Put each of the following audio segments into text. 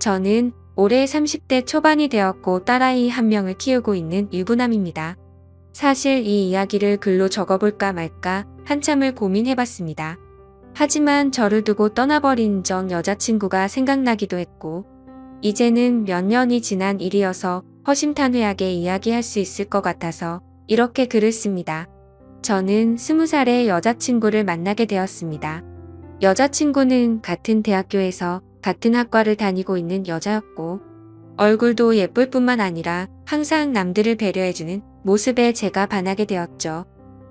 저는 올해 30대 초반이 되었고 딸아이 한 명을 키우고 있는 유부남입니다. 사실 이 이야기를 글로 적어볼까 말까 한참을 고민해봤습니다. 하지만 저를 두고 떠나버린 전 여자친구가 생각나기도 했고, 이제는 몇 년이 지난 일이어서 허심탄회하게 이야기할 수 있을 것 같아서 이렇게 글을 씁니다. 저는 20살에 여자친구를 만나게 되었습니다. 여자친구는 같은 대학교에서 같은 학과를 다니고 있는 여자였고, 얼굴도 예쁠 뿐만 아니라 항상 남들을 배려해주는 모습에 제가 반하게 되었죠.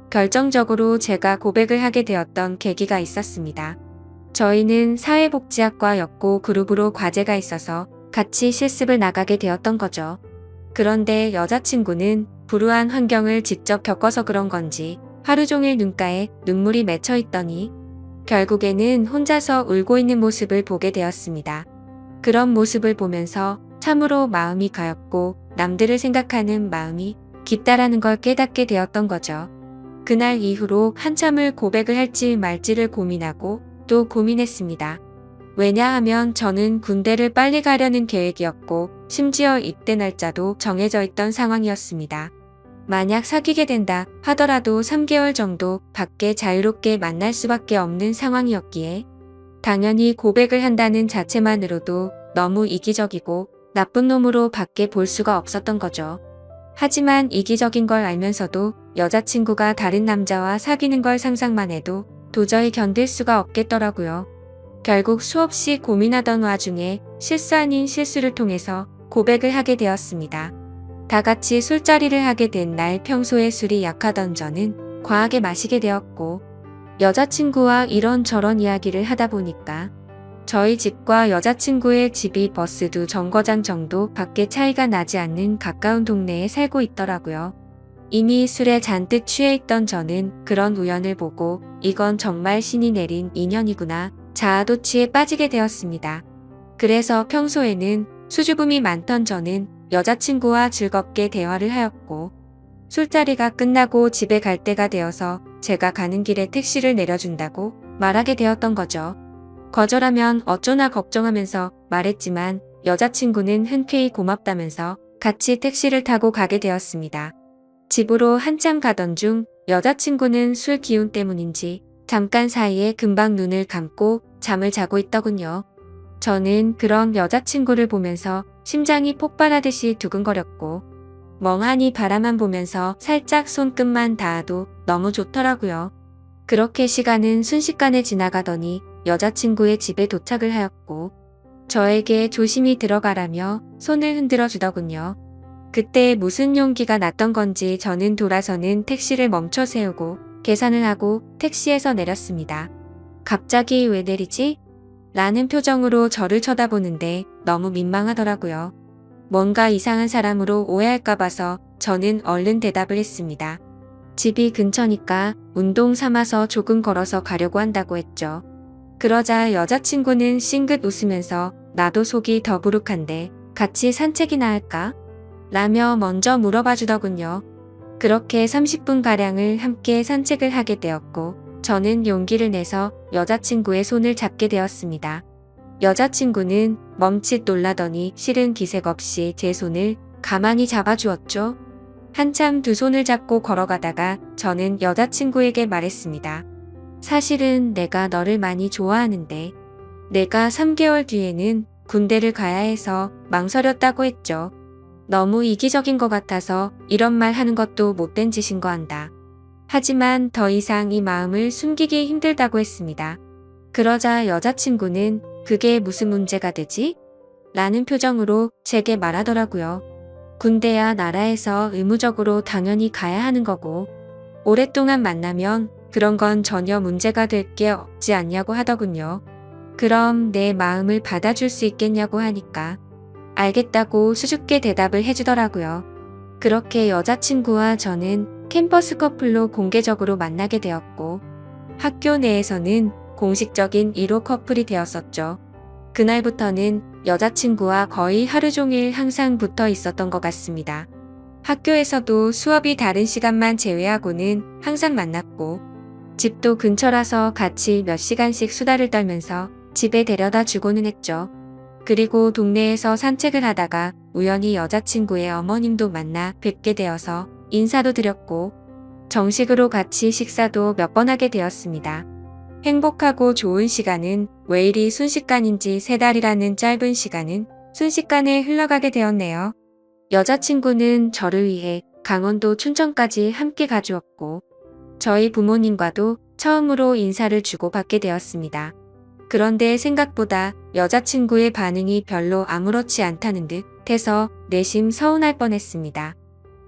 결정적으로 제가 고백을 하게 되었던 계기가 있었습니다. 저희는 사회복지학과였고 그룹으로 과제가 있어서 같이 실습을 나가게 되었던 거죠. 그런데 여자친구는 불우한 환경을 직접 겪어서 그런 건지 하루 종일 눈가에 눈물이 맺혀 있더니 결국에는 혼자서 울고 있는 모습을 보게 되었습니다. 그런 모습을 보면서 참으로 마음이 가였고 남들을 생각하는 마음이 깊다라는 걸 깨닫게 되었던 거죠. 그날 이후로 한참을 고백을 할지 말지를 고민하고 또 고민했습니다. 왜냐하면 저는 군대를 빨리 가려는 계획이었고 심지어 입대 날짜도 정해져 있던 상황이었습니다. 만약 사귀게 된다 하더라도 3개월 정도 밖에 자유롭게 만날 수밖에 없는 상황이었기에 당연히 고백을 한다는 자체만으로도 너무 이기적이고 나쁜 놈으로 밖에 볼 수가 없었던 거죠. 하지만 이기적인 걸 알면서도 여자친구가 다른 남자와 사귀는 걸 상상만 해도 도저히 견딜 수가 없겠더라고요. 결국 수없이 고민하던 와중에 실수 아닌 실수를 통해서 고백을 하게 되었습니다. 다 같이 술자리를 하게 된 날 평소에 술이 약하던 저는 과하게 마시게 되었고 여자친구와 이런저런 이야기를 하다 보니까 저희 집과 여자친구의 집이 버스 두 정거장 정도 밖에 차이가 나지 않는 가까운 동네에 살고 있더라고요. 이미 술에 잔뜩 취해 있던 저는 그런 우연을 보고 이건 정말 신이 내린 인연이구나 자아도취에 빠지게 되었습니다. 그래서 평소에는 수줍음이 많던 저는 여자친구와 즐겁게 대화를 하였고 술자리가 끝나고 집에 갈 때가 되어서 제가 가는 길에 택시를 내려준다고 말하게 되었던 거죠. 거절하면 어쩌나 걱정하면서 말했지만 여자친구는 흔쾌히 고맙다면서 같이 택시를 타고 가게 되었습니다. 집으로 한참 가던 중 여자친구는 술 기운 때문인지 잠깐 사이에 금방 눈을 감고 잠을 자고 있더군요. 저는 그런 여자친구를 보면서 심장이 폭발하듯이 두근거렸고 멍하니 바라만 보면서 살짝 손끝만 닿아도 너무 좋더라고요. 그렇게 시간은 순식간에 지나가더니 여자친구의 집에 도착을 하였고 저에게 조심히 들어가라며 손을 흔들어 주더군요. 그때 무슨 용기가 났던 건지 저는 돌아서는 택시를 멈춰 세우고 계산을 하고 택시에서 내렸습니다. 갑자기 왜 내리지? 라는 표정으로 저를 쳐다보는데 너무 민망하더라고요. 뭔가 이상한 사람으로 오해할까 봐서 저는 얼른 대답을 했습니다. 집이 근처니까 운동 삼아서 조금 걸어서 가려고 한다고 했죠. 그러자 여자친구는 싱긋 웃으면서 나도 속이 더부룩한데 같이 산책이나 할까? 라며 먼저 물어봐 주더군요. 그렇게 30분가량을 함께 산책을 하게 되었고 저는 용기를 내서 여자친구의 손을 잡게 되었습니다. 여자친구는 멈칫 놀라더니 싫은 기색 없이 제 손을 가만히 잡아주었죠. 한참 두 손을 잡고 걸어가다가 저는 여자친구에게 말했습니다. 사실은 내가 너를 많이 좋아하는데 내가 3개월 뒤에는 군대를 가야 해서 망설였다고 했죠. 너무 이기적인 것 같아서 이런 말 하는 것도 못된 짓인 거 안다. 하지만 더 이상 이 마음을 숨기기 힘들다고 했습니다. 그러자 여자친구는 그게 무슨 문제가 되지? 라는 표정으로 제게 말하더라고요. 군대야 나라에서 의무적으로 당연히 가야 하는 거고 오랫동안 만나면 그런 건 전혀 문제가 될 게 없지 않냐고 하더군요. 그럼 내 마음을 받아줄 수 있겠냐고 하니까 알겠다고 수줍게 대답을 해주더라고요. 그렇게 여자친구와 저는 캠퍼스 커플로 공개적으로 만나게 되었고 학교 내에서는 공식적인 1호 커플이 되었었죠. 그날부터는 여자친구와 거의 하루 종일 항상 붙어 있었던 것 같습니다. 학교에서도 수업이 다른 시간만 제외하고는 항상 만났고 집도 근처라서 같이 몇 시간씩 수다를 떨면서 집에 데려다 주고는 했죠. 그리고 동네에서 산책을 하다가 우연히 여자친구의 어머님도 만나 뵙게 되어서 인사도 드렸고 정식으로 같이 식사도 몇 번 하게 되었습니다. 행복하고 좋은 시간은 왜 이리 순식간인지 3달이라는 짧은 시간은 순식간에 흘러가게 되었네요. 여자친구는 저를 위해 강원도 춘천까지 함께 가주었고 저희 부모님과도 처음으로 인사를 주고받게 되었습니다. 그런데 생각보다 여자친구의 반응이 별로 아무렇지 않다는 듯 해서 내심 서운할 뻔했습니다.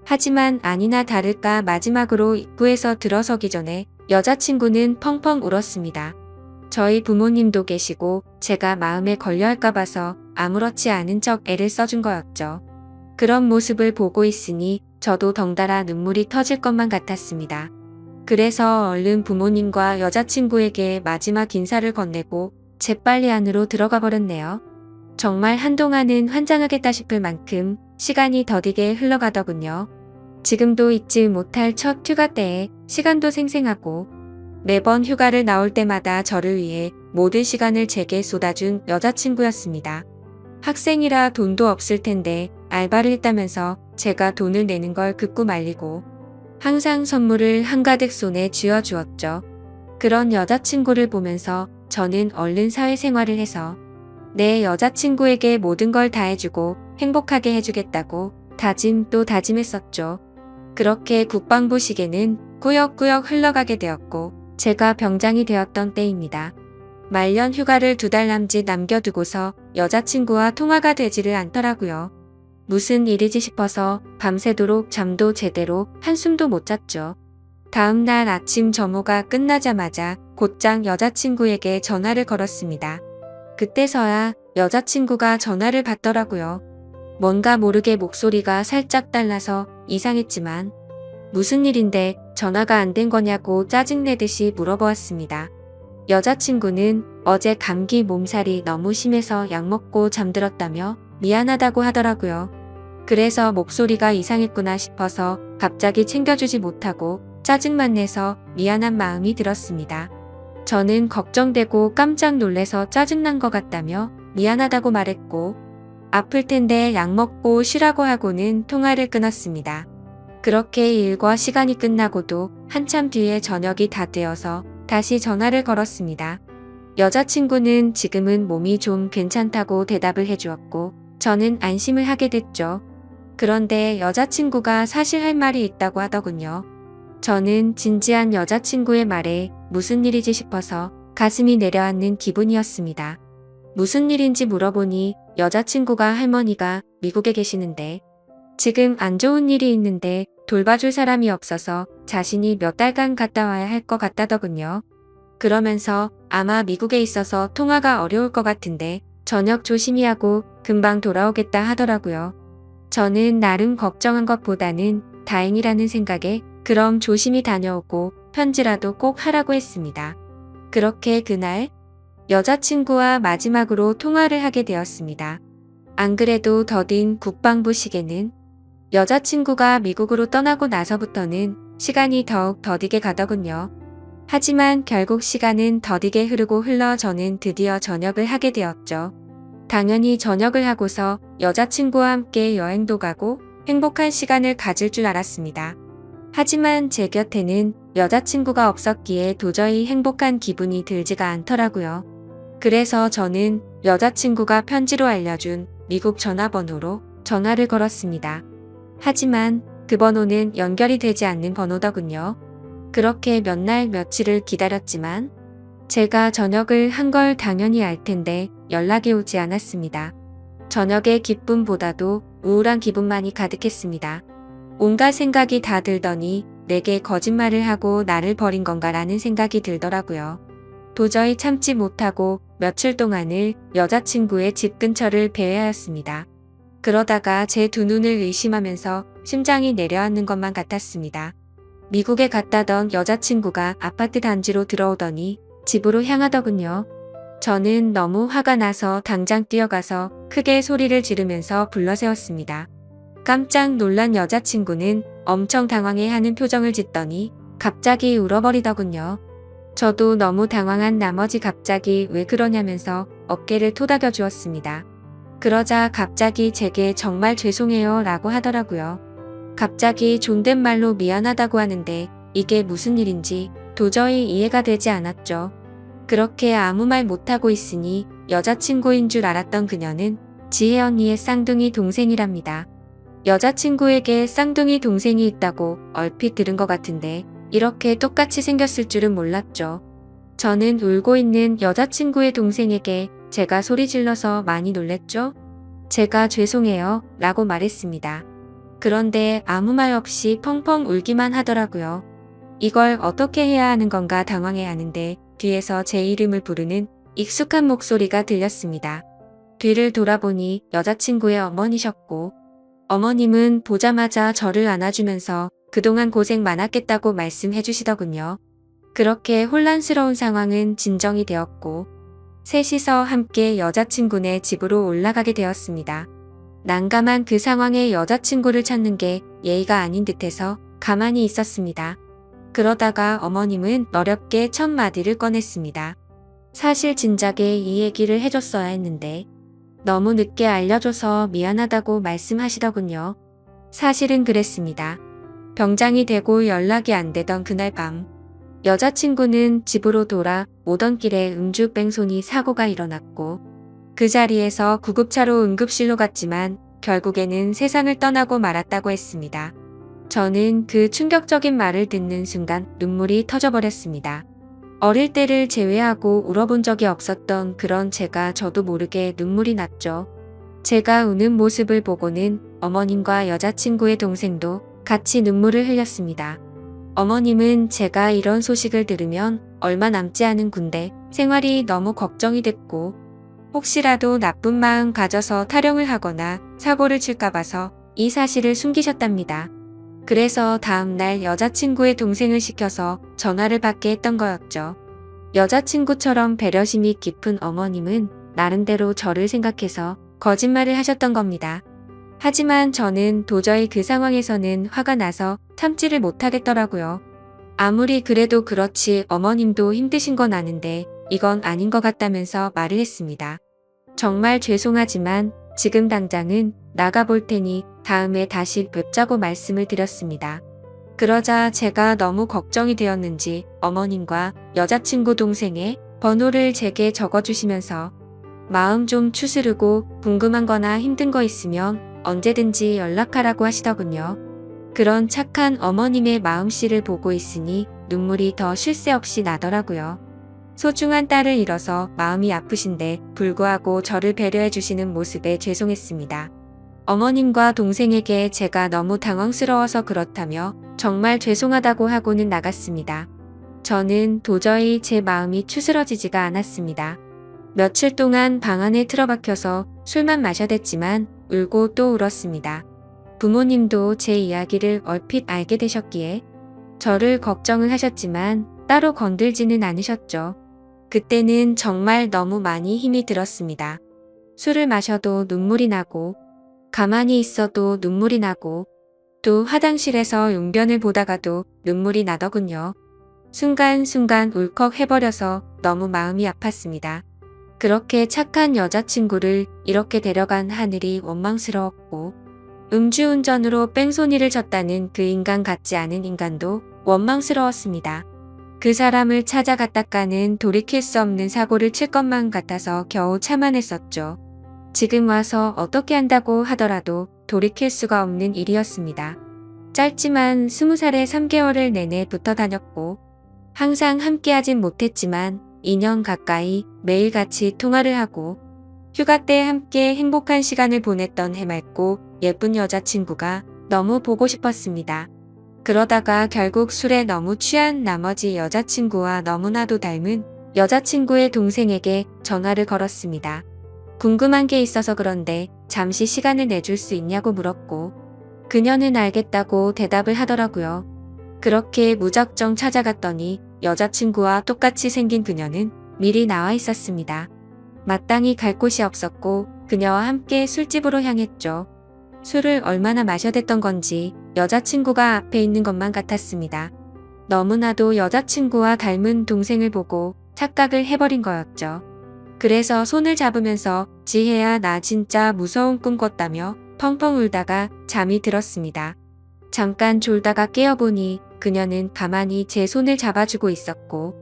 하지만 아니나 다를까 마지막으로 입구에서 들어서기 전에 여자친구는 펑펑 울었습니다. 저희 부모님도 계시고 제가 마음에 걸려할까 봐서 아무렇지 않은 척 애를 써준 거였죠. 그런 모습을 보고 있으니 저도 덩달아 눈물이 터질 것만 같았습니다. 그래서 얼른 부모님과 여자친구에게 마지막 인사를 건네고 재빨리 안으로 들어가 버렸네요. 정말 한동안은 환장하겠다 싶을 만큼 시간이 더디게 흘러가더군요. 지금도 잊지 못할 첫 휴가 때에 시간도 생생하고 매번 휴가를 나올 때마다 저를 위해 모든 시간을 제게 쏟아준 여자친구였습니다. 학생이라 돈도 없을 텐데 알바를 했다면서 제가 돈을 내는 걸 극구 말리고 항상 선물을 한가득 손에 쥐어주었죠. 그런 여자친구를 보면서 저는 얼른 사회생활을 해서 내 여자친구에게 모든 걸 다 해주고 행복하게 해주겠다고 다짐 또 다짐했었죠. 그렇게 국방부 시계는 꾸역꾸역 흘러가게 되었고 제가 병장이 되었던 때입니다. 말년 휴가를 2달 남짓 남겨두고서 여자친구와 통화가 되지를 않더라고요. 무슨 일이지 싶어서 밤새도록 잠도 제대로 한숨도 못 잤죠. 다음 날 아침 점호가 끝나자마자 곧장 여자친구에게 전화를 걸었습니다. 그때서야 여자친구가 전화를 받더라고요. 뭔가 모르게 목소리가 살짝 달라서 이상했지만 무슨 일인데 전화가 안 된 거냐고 짜증내듯이 물어보았습니다. 여자친구는 어제 감기 몸살이 너무 심해서 약 먹고 잠들었다며 미안하다고 하더라고요. 그래서 목소리가 이상했구나 싶어서 갑자기 챙겨주지 못하고 짜증만 내서 미안한 마음이 들었습니다. 저는 걱정되고 깜짝 놀래서 짜증난 것 같다며 미안하다고 말했고 아플 텐데 약 먹고 쉬라고 하고는 통화를 끊었습니다. 그렇게 일과 시간이 끝나고도 한참 뒤에 저녁이 다 되어서 다시 전화를 걸었습니다. 여자친구는 지금은 몸이 좀 괜찮다고 대답을 해주었고 저는 안심을 하게 됐죠. 그런데 여자친구가 사실 할 말이 있다고 하더군요. 저는 진지한 여자친구의 말에 무슨 일이지 싶어서 가슴이 내려앉는 기분이었습니다. 무슨 일인지 물어보니 여자친구가 할머니가 미국에 계시는데 지금 안 좋은 일이 있는데 돌봐줄 사람이 없어서 자신이 몇 달간 갔다 와야 할 것 같다더군요. 그러면서 아마 미국에 있어서 통화가 어려울 것 같은데 저녁 조심히 하고 금방 돌아오겠다 하더라고요. 저는 나름 걱정한 것보다는 다행이라는 생각에 그럼 조심히 다녀오고 편지라도 꼭 하라고 했습니다. 그렇게 그날 여자친구와 마지막으로 통화를 하게 되었습니다. 안 그래도 더딘 국방부 시계는 여자친구가 미국으로 떠나고 나서부터는 시간이 더욱 더디게 가더군요. 하지만 결국 시간은 더디게 흐르고 흘러 저는 드디어 전역을 하게 되었죠. 당연히 전역을 하고서 여자친구와 함께 여행도 가고 행복한 시간을 가질 줄 알았습니다. 하지만 제 곁에는 여자친구가 없었기에 도저히 행복한 기분이 들지가 않더라고요. 그래서 저는 여자친구가 편지로 알려준 미국 전화번호로 전화를 걸었습니다. 하지만 그 번호는 연결이 되지 않는 번호더군요. 그렇게 몇 날 며칠을 기다렸지만 제가 전역을 한 걸 당연히 알 텐데 연락이 오지 않았습니다. 저녁의 기쁨보다도 우울한 기분만이 가득했습니다. 온갖 생각이 다 들더니 내게 거짓말을 하고 나를 버린 건가라는 생각이 들더라고요. 도저히 참지 못하고 며칠 동안을 여자친구의 집 근처를 배회하였습니다. 그러다가 제 두 눈을 의심하면서 심장이 내려앉는 것만 같았습니다. 미국에 갔다던 여자친구가 아파트 단지로 들어오더니 집으로 향하더군요. 저는 너무 화가 나서 당장 뛰어가서 크게 소리를 지르면서 불러세웠습니다. 깜짝 놀란 여자친구는 엄청 당황해하는 표정을 짓더니 갑자기 울어버리더군요. 저도 너무 당황한 나머지 갑자기 왜 그러냐면서 어깨를 토닥여 주었습니다. 그러자 갑자기 제게 정말 죄송해요 라고 하더라고요. 갑자기 존댓말로 미안하다고 하는데 이게 무슨 일인지 도저히 이해가 되지 않았죠. 그렇게 아무 말 못하고 있으니 여자친구인 줄 알았던 그녀는 지혜 언니의 쌍둥이 동생이랍니다. 여자친구에게 쌍둥이 동생이 있다고 얼핏 들은 것 같은데 이렇게 똑같이 생겼을 줄은 몰랐죠. 저는 울고 있는 여자친구의 동생에게 제가 소리 질러서 많이 놀랬죠. 제가 죄송해요 라고 말했습니다. 그런데 아무 말 없이 펑펑 울기만 하더라고요. 이걸 어떻게 해야 하는 건가 당황해 하는데 뒤에서 제 이름을 부르는 익숙한 목소리가 들렸습니다. 뒤를 돌아보니 여자친구의 어머니셨고 어머님은 보자마자 저를 안아주면서 그동안 고생 많았겠다고 말씀해 주시더군요. 그렇게 혼란스러운 상황은 진정이 되었고 셋이서 함께 여자친구네 집으로 올라가게 되었습니다. 난감한 그 상황에 여자친구를 찾는 게 예의가 아닌 듯해서 가만히 있었습니다. 그러다가 어머님은 어렵게 첫 마디를 꺼냈습니다. 사실 진작에 이 얘기를 해줬어야 했는데 너무 늦게 알려줘서 미안하다고 말씀하시더군요. 사실은 그랬습니다. 병장이 되고 연락이 안 되던 그날 밤 여자친구는 집으로 돌아 오던 길에 음주뺑소니 사고가 일어났고 그 자리에서 구급차로 응급실로 갔지만 결국에는 세상을 떠나고 말았다고 했습니다. 저는 그 충격적인 말을 듣는 순간 눈물이 터져버렸습니다. 어릴 때를 제외하고 울어본 적이 없었던 그런 제가 저도 모르게 눈물이 났죠. 제가 우는 모습을 보고는 어머님과 여자친구의 동생도 같이 눈물을 흘렸습니다. 어머님은 제가 이런 소식을 들으면 얼마 남지 않은 군대 생활이 너무 걱정이 됐고 혹시라도 나쁜 마음 가져서 타령을 하거나 사고를 칠까 봐서 이 사실을 숨기셨답니다. 그래서 다음날 여자친구의 동생을 시켜서 전화를 받게 했던 거였죠. 여자친구처럼 배려심이 깊은 어머님은 나름대로 저를 생각해서 거짓말을 하셨던 겁니다. 하지만 저는 도저히 그 상황에서는 화가 나서 참지를 못하겠더라고요. 아무리 그래도 그렇지 어머님도 힘드신 건 아는데 이건 아닌 것 같다면서 말을 했습니다. 정말 죄송하지만 지금 당장은 나가볼 테니 다음에 다시 뵙자고 말씀을 드렸습니다. 그러자 제가 너무 걱정이 되었는지 어머님과 여자친구 동생의 번호를 제게 적어주시면서 마음 좀 추스르고 궁금한 거나 힘든 거 있으면 언제든지 연락하라고 하시더군요. 그런 착한 어머님의 마음씨를 보고 있으니 눈물이 더 쉴 새 없이 나더라고요. 소중한 딸을 잃어서 마음이 아프신데 불구하고 저를 배려해 주시는 모습에 죄송했습니다. 어머님과 동생에게 제가 너무 당황스러워서 그렇다며 정말 죄송하다고 하고는 나갔습니다. 저는 도저히 제 마음이 추스러지지가 않았습니다. 며칠 동안 방 안에 틀어박혀서 술만 마셔댔지만 울고 또 울었습니다. 부모님도 제 이야기를 얼핏 알게 되셨기에 저를 걱정을 하셨지만 따로 건들지는 않으셨죠. 그때는 정말 너무 많이 힘이 들었습니다. 술을 마셔도 눈물이 나고 가만히 있어도 눈물이 나고 또 화장실에서 용변을 보다가도 눈물이 나더군요. 순간순간 울컥 해버려서 너무 마음이 아팠습니다. 그렇게 착한 여자친구를 이렇게 데려간 하늘이 원망스러웠고 음주운전으로 뺑소니를 쳤다는 그 인간 같지 않은 인간도 원망스러웠습니다. 그 사람을 찾아갔다가는 돌이킬 수 없는 사고를 칠 것만 같아서 겨우 참아냈었죠. 지금 와서 어떻게 한다고 하더라도 돌이킬 수가 없는 일이었습니다. 짧지만 20살에 3개월을 내내 붙어 다녔고 항상 함께하진 못했지만 2년 가까이 매일같이 통화를 하고 휴가 때 함께 행복한 시간을 보냈던 해맑고 예쁜 여자친구가 너무 보고 싶었습니다. 그러다가 결국 술에 너무 취한 나머지 여자친구와 너무나도 닮은 여자친구의 동생에게 전화를 걸었습니다. 궁금한 게 있어서 그런데 잠시 시간을 내줄 수 있냐고 물었고 그녀는 알겠다고 대답을 하더라고요. 그렇게 무작정 찾아갔더니 여자친구와 똑같이 생긴 그녀는 미리 나와 있었습니다. 마땅히 갈 곳이 없었고 그녀와 함께 술집으로 향했죠. 술을 얼마나 마셔댔던 건지 여자친구가 앞에 있는 것만 같았습니다. 너무나도 여자친구와 닮은 동생을 보고 착각을 해버린 거였죠. 그래서 손을 잡으면서 지혜야 나 진짜 무서운 꿈 꿨다며 펑펑 울다가 잠이 들었습니다. 잠깐 졸다가 깨어보니 그녀는 가만히 제 손을 잡아주고 있었고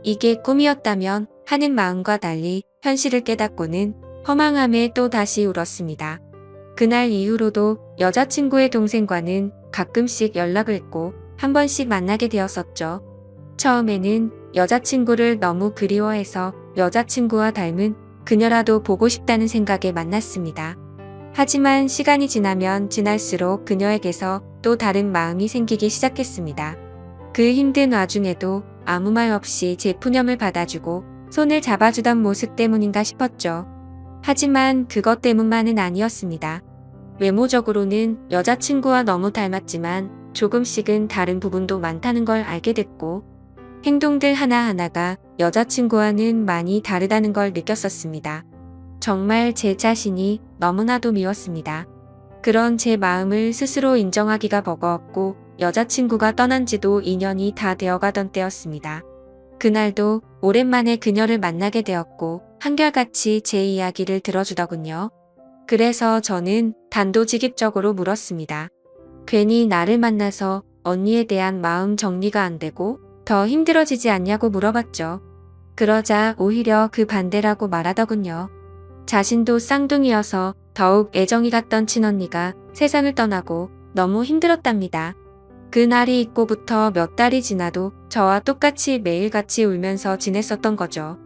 이게 꿈이었다면 하는 마음과 달리 현실을 깨닫고는 허망함에 또 다시 울었습니다. 그날 이후로도 여자친구의 동생과는 가끔씩 연락을 했고 한 번씩 만나게 되었었죠. 처음에는 여자친구를 너무 그리워해서 여자친구와 닮은 그녀라도 보고 싶다는 생각에 만났습니다. 하지만 시간이 지나면 지날수록 그녀에게서 또 다른 마음이 생기기 시작했습니다. 그 힘든 와중에도 아무 말 없이 제 푸념을 받아주고 손을 잡아주던 모습 때문인가 싶었죠. 하지만 그것 때문만은 아니었습니다. 외모적으로는 여자친구와 너무 닮았지만 조금씩은 다른 부분도 많다는 걸 알게 됐고 행동들 하나하나가 여자친구와는 많이 다르다는 걸 느꼈었습니다. 정말 제 자신이 너무나도 미웠습니다. 그런 제 마음을 스스로 인정하기가 버거웠고 여자친구가 떠난 지도 2년이 다 되어가던 때였습니다. 그날도 오랜만에 그녀를 만나게 되었고 한결같이 제 이야기를 들어주더군요. 그래서 저는 단도직입적으로 물었습니다. 괜히 나를 만나서 언니에 대한 마음 정리가 안 되고 더 힘들어지지 않냐고 물어봤죠. 그러자 오히려 그 반대라고 말하더군요. 자신도 쌍둥이여서 더욱 애정이 갔던 친언니가 세상을 떠나고 너무 힘들었답니다. 그날이 있고부터 몇 달이 지나도 저와 똑같이 매일같이 울면서 지냈었던 거죠.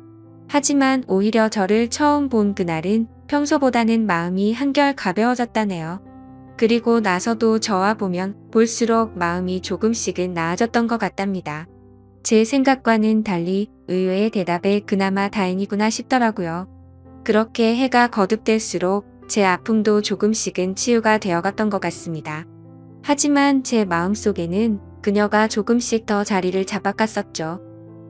하지만 오히려 저를 처음 본 그날은 평소보다는 마음이 한결 가벼워졌다네요. 그리고 나서도 저와 보면 볼수록 마음이 조금씩은 나아졌던 것 같답니다. 제 생각과는 달리 의외의 대답에 그나마 다행이구나 싶더라고요. 그렇게 해가 거듭될수록 제 아픔도 조금씩은 치유가 되어갔던 것 같습니다. 하지만 제 마음속에는 그녀가 조금씩 더 자리를 잡아갔었죠.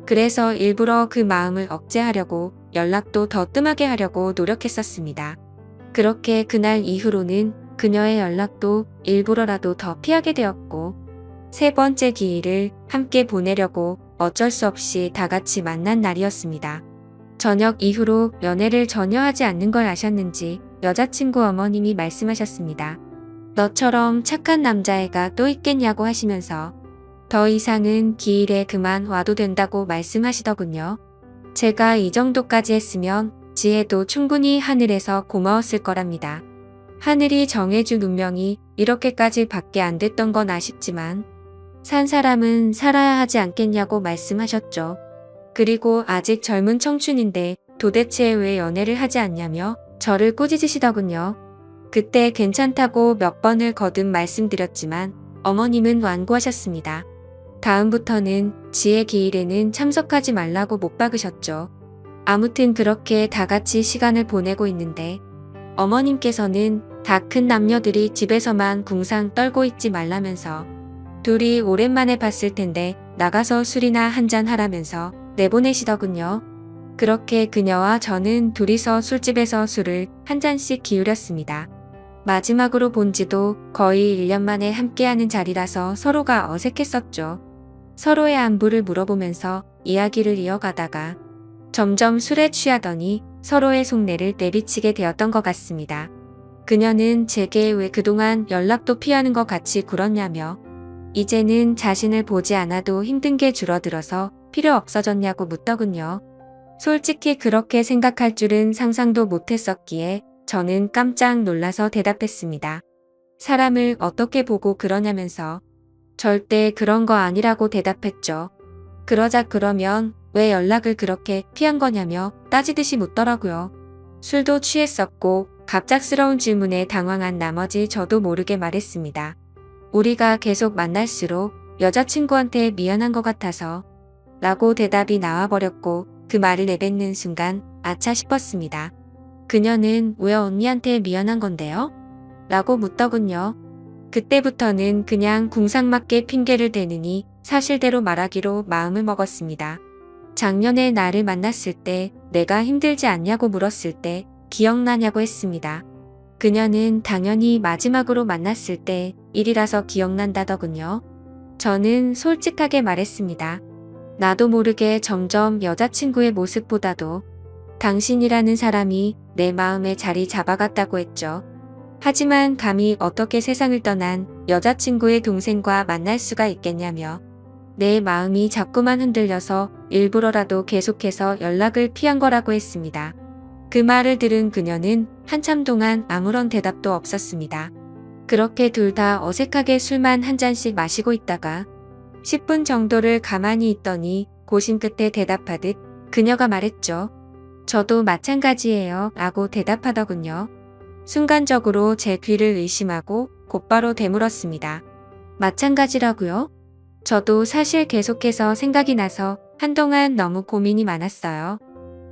그래서 일부러 그 마음을 억제하려고 연락도 더 뜸하게 하려고 노력했었습니다. 그렇게 그날 이후로는 그녀의 연락도 일부러라도 더 피하게 되었고 세 번째 기일을 함께 보내려고 어쩔 수 없이 다 같이 만난 날이었습니다. 저녁 이후로 연애를 전혀 하지 않는 걸 아셨는지 여자친구 어머님이 말씀하셨습니다. 너처럼 착한 남자애가 또 있겠냐고 하시면서 더 이상은 기일에 그만 와도 된다고 말씀하시더군요. 제가 이 정도까지 했으면 지혜도 충분히 하늘에서 고마웠을 거랍니다. 하늘이 정해준 운명이 이렇게까지 밖에 안 됐던 건 아쉽지만 산 사람은 살아야 하지 않겠냐고 말씀하셨죠. 그리고 아직 젊은 청춘인데 도대체 왜 연애를 하지 않냐며 저를 꾸짖으시더군요. 그때 괜찮다고 몇 번을 거듭 말씀드렸지만 어머님은 완고하셨습니다. 다음부터는 지혜 기일에는 참석하지 말라고 못 박으셨죠. 아무튼 그렇게 다 같이 시간을 보내고 있는데 어머님께서는 다 큰 남녀들이 집에서만 궁상 떨고 있지 말라면서 둘이 오랜만에 봤을 텐데 나가서 술이나 한잔 하라면서 내보내시더군요. 그렇게 그녀와 저는 둘이서 술집에서 술을 한 잔씩 기울였습니다. 마지막으로 본 지도 거의 1년 만에 함께하는 자리라서 서로가 어색했었죠. 서로의 안부를 물어보면서 이야기를 이어가다가 점점 술에 취하더니 서로의 속내를 내비치게 되었던 것 같습니다. 그녀는 제게 왜 그동안 연락도 피하는 것 같이 굴었냐며 이제는 자신을 보지 않아도 힘든 게 줄어들어서 필요 없어졌냐고 묻더군요. 솔직히 그렇게 생각할 줄은 상상도 못했었기에 저는 깜짝 놀라서 대답했습니다. 사람을 어떻게 보고 그러냐면서 절대 그런 거 아니라고 대답했죠. 그러자 그러면 왜 연락을 그렇게 피한 거냐며 따지듯이 묻더라고요. 술도 취했었고 갑작스러운 질문에 당황한 나머지 저도 모르게 말했습니다. 우리가 계속 만날수록 여자친구한테 미안한 것 같아서 라고 대답이 나와버렸고 그 말을 내뱉는 순간 아차 싶었습니다. 그녀는 왜 언니한테 미안한 건데요? 라고 묻더군요. 그때부터는 그냥 궁상맞게 핑계를 대느니 사실대로 말하기로 마음을 먹었습니다. 작년에 나를 만났을 때 내가 힘들지 않냐고 물었을 때 기억나냐고 했습니다. 그녀는 당연히 마지막으로 만났을 때 일이라서 기억난다더군요. 저는 솔직하게 말했습니다. 나도 모르게 점점 여자친구의 모습보다도 당신이라는 사람이 내 마음에 자리 잡아갔다고 했죠. 하지만 감히 어떻게 세상을 떠난 여자친구의 동생과 만날 수가 있겠냐며 내 마음이 자꾸만 흔들려서 일부러라도 계속해서 연락을 피한 거라고 했습니다. 그 말을 들은 그녀는 한참 동안 아무런 대답도 없었습니다. 그렇게 둘 다 어색하게 술만 한 잔씩 마시고 있다가 10분 정도를 가만히 있더니 고심 끝에 대답하듯 그녀가 말했죠. 저도 마찬가지예요 라고 대답하더군요. 순간적으로 제 귀를 의심하고 곧바로 되물었습니다. 마찬가지라고요? 저도 사실 계속해서 생각이 나서 한동안 너무 고민이 많았어요.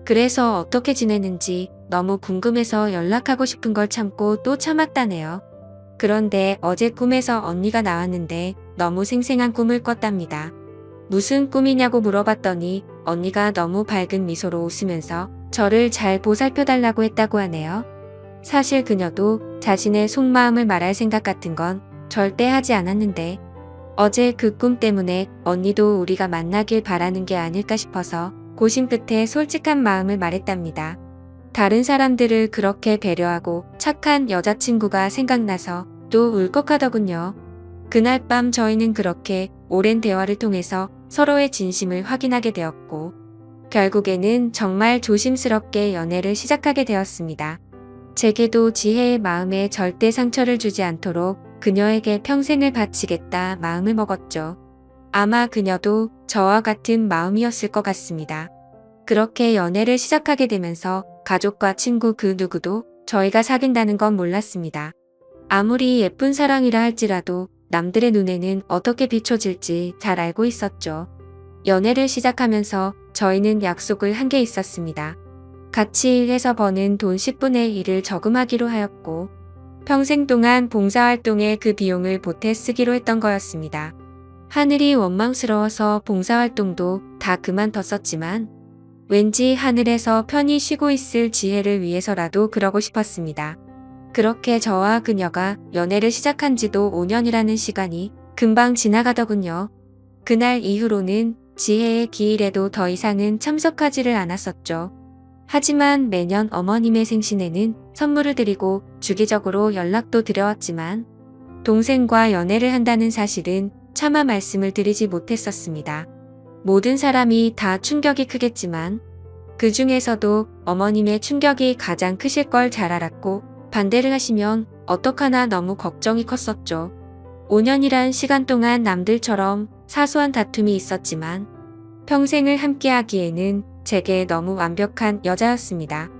그래서 어떻게 지내는지 너무 궁금해서 연락하고 싶은 걸 참고 또 참았다네요. 그런데 어제 꿈에서 언니가 나왔는데 너무 생생한 꿈을 꿨답니다. 무슨 꿈이냐고 물어봤더니 언니가 너무 밝은 미소로 웃으면서 저를 잘 보살펴달라고 했다고 하네요. 사실 그녀도 자신의 속마음을 말할 생각 같은 건 절대 하지 않았는데 어제 그 꿈 때문에 언니도 우리가 만나길 바라는 게 아닐까 싶어서 고심 끝에 솔직한 마음을 말했답니다. 다른 사람들을 그렇게 배려하고 착한 여자친구가 생각나서 또 울컥하더군요. 그날 밤 저희는 그렇게 오랜 대화를 통해서 서로의 진심을 확인하게 되었고 결국에는 정말 조심스럽게 연애를 시작하게 되었습니다. 제게도 지혜의 마음에 절대 상처를 주지 않도록 그녀에게 평생을 바치겠다 마음을 먹었죠. 아마 그녀도 저와 같은 마음이었을 것 같습니다. 그렇게 연애를 시작하게 되면서 가족과 친구 그 누구도 저희가 사귄다는 건 몰랐습니다. 아무리 예쁜 사랑이라 할지라도 남들의 눈에는 어떻게 비춰질지 잘 알고 있었죠. 연애를 시작하면서 저희는 약속을 한 게 있었습니다. 같이 일해서 버는 돈 10분의 1을 저금하기로 하였고 평생 동안 봉사활동에 그 비용을 보태 쓰기로 했던 거였습니다. 하늘이 원망스러워서 봉사활동도 다 그만뒀었지만 왠지 하늘에서 편히 쉬고 있을 지혜를 위해서라도 그러고 싶었습니다. 그렇게 저와 그녀가 연애를 시작한 지도 5년이라는 시간이 금방 지나가더군요. 그날 이후로는 지혜의 기일에도 더 이상은 참석하지를 않았었죠. 하지만 매년 어머님의 생신에는 선물을 드리고 주기적으로 연락도 드려왔지만 동생과 연애를 한다는 사실은 차마 말씀을 드리지 못했었습니다. 모든 사람이 다 충격이 크겠지만 그 중에서도 어머님의 충격이 가장 크실 걸 잘 알았고 반대를 하시면 어떡하나 너무 걱정이 컸었죠. 5년이란 시간 동안 남들처럼 사소한 다툼이 있었지만 평생을 함께하기에는 제게 너무 완벽한 여자였습니다.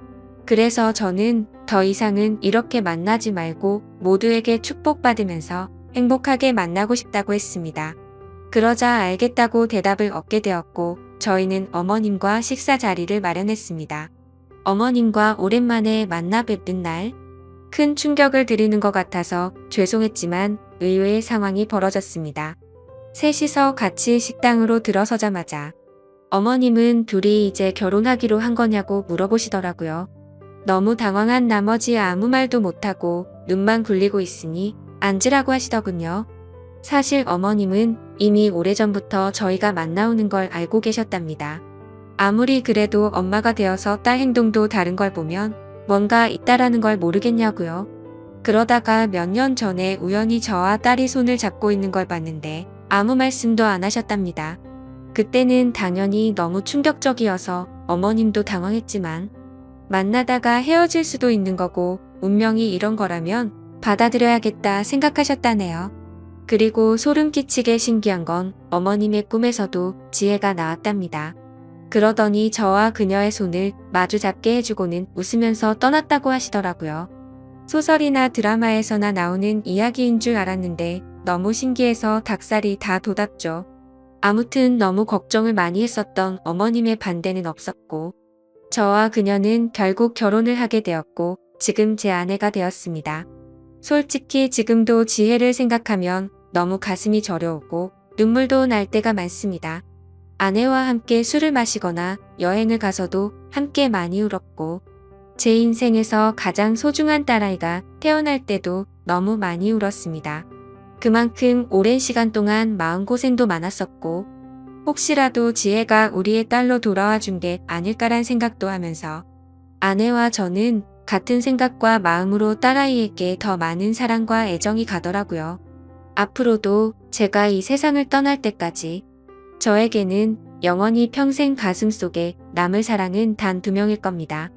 그래서 저는 더 이상은 이렇게 만나지 말고 모두에게 축복받으면서 행복하게 만나고 싶다고 했습니다. 그러자 알겠다고 대답을 얻게 되었고 저희는 어머님과 식사 자리를 마련했습니다. 어머님과 오랜만에 만나 뵙는 날, 큰 충격을 드리는 것 같아서 죄송했지만 의외의 상황이 벌어졌습니다. 셋이서 같이 식당으로 들어서자마자 어머님은 둘이 이제 결혼하기로 한 거냐고 물어보시더라고요. 너무 당황한 나머지 아무 말도 못하고 눈만 굴리고 있으니 앉으라고 하시더군요. 사실 어머님은 이미 오래전부터 저희가 만나오는 걸 알고 계셨답니다. 아무리 그래도 엄마가 되어서 딸 행동도 다른 걸 보면 뭔가 있다라는 걸 모르겠냐고요. 그러다가 몇 년 전에 우연히 저와 딸이 손을 잡고 있는 걸 봤는데 아무 말씀도 안 하셨답니다. 그때는 당연히 너무 충격적이어서 어머님도 당황했지만 만나다가 헤어질 수도 있는 거고 운명이 이런 거라면 받아들여야겠다 생각하셨다네요. 그리고 소름 끼치게 신기한 건 어머님의 꿈에서도 지혜가 나왔답니다. 그러더니 저와 그녀의 손을 마주 잡게 해주고는 웃으면서 떠났다고 하시더라고요. 소설이나 드라마에서나 나오는 이야기인 줄 알았는데 너무 신기해서 닭살이 다 돋았죠. 아무튼 너무 걱정을 많이 했었던 어머님의 반대는 없었고 저와 그녀는 결국 결혼을 하게 되었고 지금 제 아내가 되었습니다. 솔직히 지금도 지혜를 생각하면 너무 가슴이 저려오고 눈물도 날 때가 많습니다. 아내와 함께 술을 마시거나 여행을 가서도 함께 많이 울었고 제 인생에서 가장 소중한 딸아이가 태어날 때도 너무 많이 울었습니다. 그만큼 오랜 시간 동안 마음고생도 많았었고 혹시라도 지혜가 우리의 딸로 돌아와 준 게 아닐까란 생각도 하면서 아내와 저는 같은 생각과 마음으로 딸아이에게 더 많은 사랑과 애정이 가더라고요. 앞으로도 제가 이 세상을 떠날 때까지 저에게는 영원히 평생 가슴속에 남을 사랑은 단 2명일 겁니다.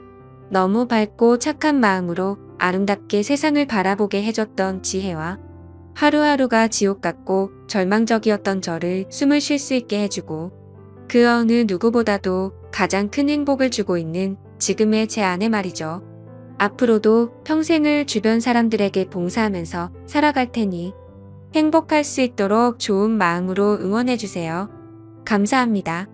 너무 밝고 착한 마음으로 아름답게 세상을 바라보게 해줬던 지혜와 하루하루가 지옥 같고 절망적이었던 저를 숨을 쉴 수 있게 해주고 그 어느 누구보다도 가장 큰 행복을 주고 있는 지금의 제 아내 말이죠. 앞으로도 평생을 주변 사람들에게 봉사하면서 살아갈 테니 행복할 수 있도록 좋은 마음으로 응원해주세요. 감사합니다.